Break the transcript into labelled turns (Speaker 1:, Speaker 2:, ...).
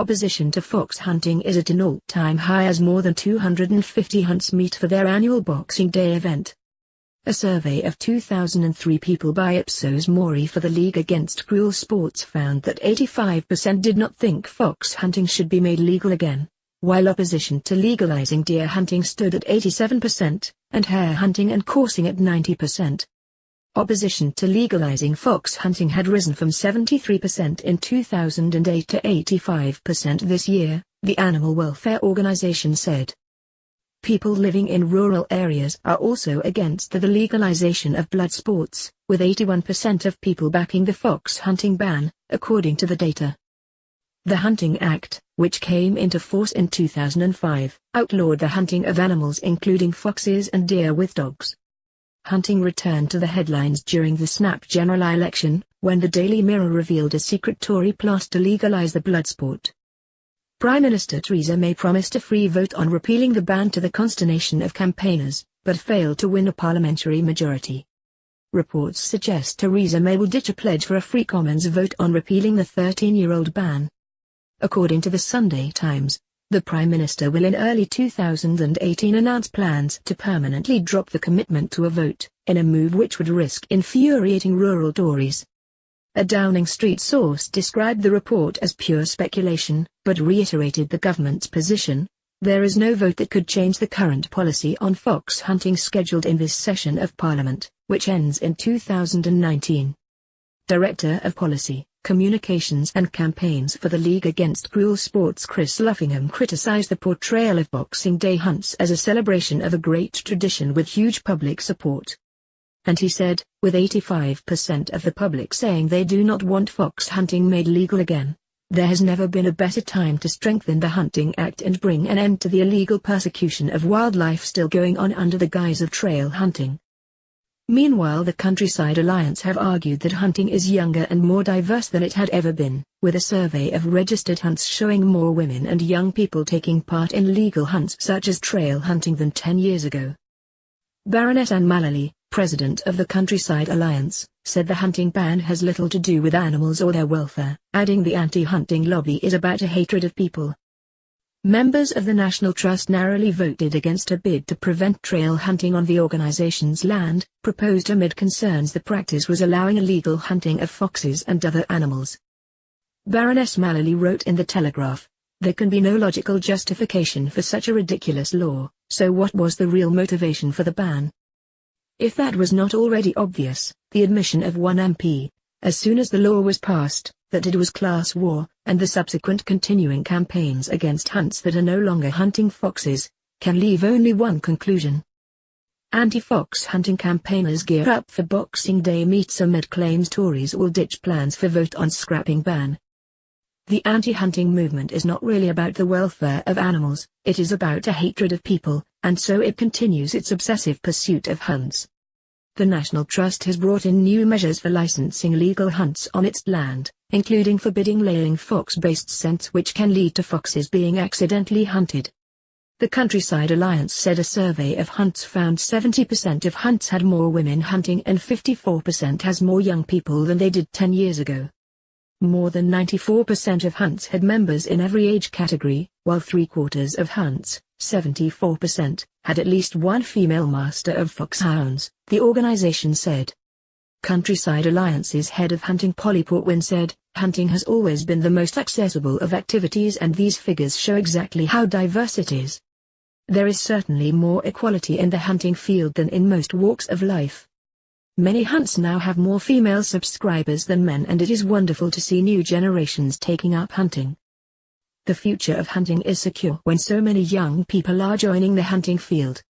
Speaker 1: Opposition to fox hunting is at an all-time high as more than 250 hunts meet for their annual Boxing Day event. A survey of 2003 people by Ipsos MORI for the League Against Cruel Sports found that 85% did not think fox hunting should be made legal again, while opposition to legalizing deer hunting stood at 87%, and hare hunting and coursing at 90%. Opposition to legalizing fox hunting had risen from 73% in 2008 to 85% this year, the animal welfare organization said. People living in rural areas are also against the legalization of blood sports, with 81% of people backing the fox hunting ban, according to the data. The Hunting Act, which came into force in 2005, outlawed the hunting of animals including foxes and deer with dogs. Hunting returned to the headlines during the snap general election, when the Daily Mirror revealed a secret Tory plot to legalize the blood sport. Prime Minister Theresa May promised a free vote on repealing the ban to the consternation of campaigners, but failed to win a parliamentary majority. Reports suggest Theresa May will ditch a pledge for a free Commons vote on repealing the 13-year-old ban. According to the Sunday Times, the Prime Minister will in early 2018 announce plans to permanently drop the commitment to a vote, in a move which would risk infuriating rural Tories. A Downing Street source described the report as pure speculation, but reiterated the government's position: there is no vote that could change the current policy on fox hunting scheduled in this session of Parliament, which ends in 2019. Director of Policy, Communications and Campaigns for the League Against Cruel Sports Chris Luffingham criticized the portrayal of Boxing Day hunts as a celebration of a great tradition with huge public support. And he said, with 85% of the public saying they do not want fox hunting made legal again, there has never been a better time to strengthen the Hunting Act and bring an end to the illegal persecution of wildlife still going on under the guise of trail hunting. Meanwhile, the Countryside Alliance have argued that hunting is younger and more diverse than it had ever been, with a survey of registered hunts showing more women and young people taking part in legal hunts such as trail hunting than 10 years ago. Baroness Anne Mullally, president of the Countryside Alliance, said the hunting ban has little to do with animals or their welfare, adding the anti-hunting lobby is about a hatred of people. Members of the National Trust narrowly voted against a bid to prevent trail hunting on the organization's land, proposed amid concerns the practice was allowing illegal hunting of foxes and other animals. Baroness Mullally wrote in The Telegraph, "There can be no logical justification for such a ridiculous law, so what was the real motivation for the ban?" If that was not already obvious, the admission of one MP, as soon as the law was passed, that it was class war, and the subsequent continuing campaigns against hunts that are no longer hunting foxes, can leave only one conclusion. Anti-fox hunting campaigners gear up for Boxing Day meets amid claims Tories will ditch plans for vote on scrapping ban. The anti-hunting movement is not really about the welfare of animals, it is about a hatred of people, and so it continues its obsessive pursuit of hunts. The National Trust has brought in new measures for licensing legal hunts on its land, including forbidding laying fox-based scents which can lead to foxes being accidentally hunted. The Countryside Alliance said a survey of hunts found 70% of hunts had more women hunting and 54% has more young people than they did 10 years ago. More than 94% of hunts had members in every age category, while 3/4 of hunts, 74%, had at least one female master of foxhounds, the organization said. Countryside Alliance's head of hunting Polly Portwin said, "Hunting has always been the most accessible of activities and these figures show exactly how diverse it is. There is certainly more equality in the hunting field than in most walks of life. Many hunts now have more female subscribers than men and it is wonderful to see new generations taking up hunting. The future of hunting is secure when so many young people are joining the hunting field."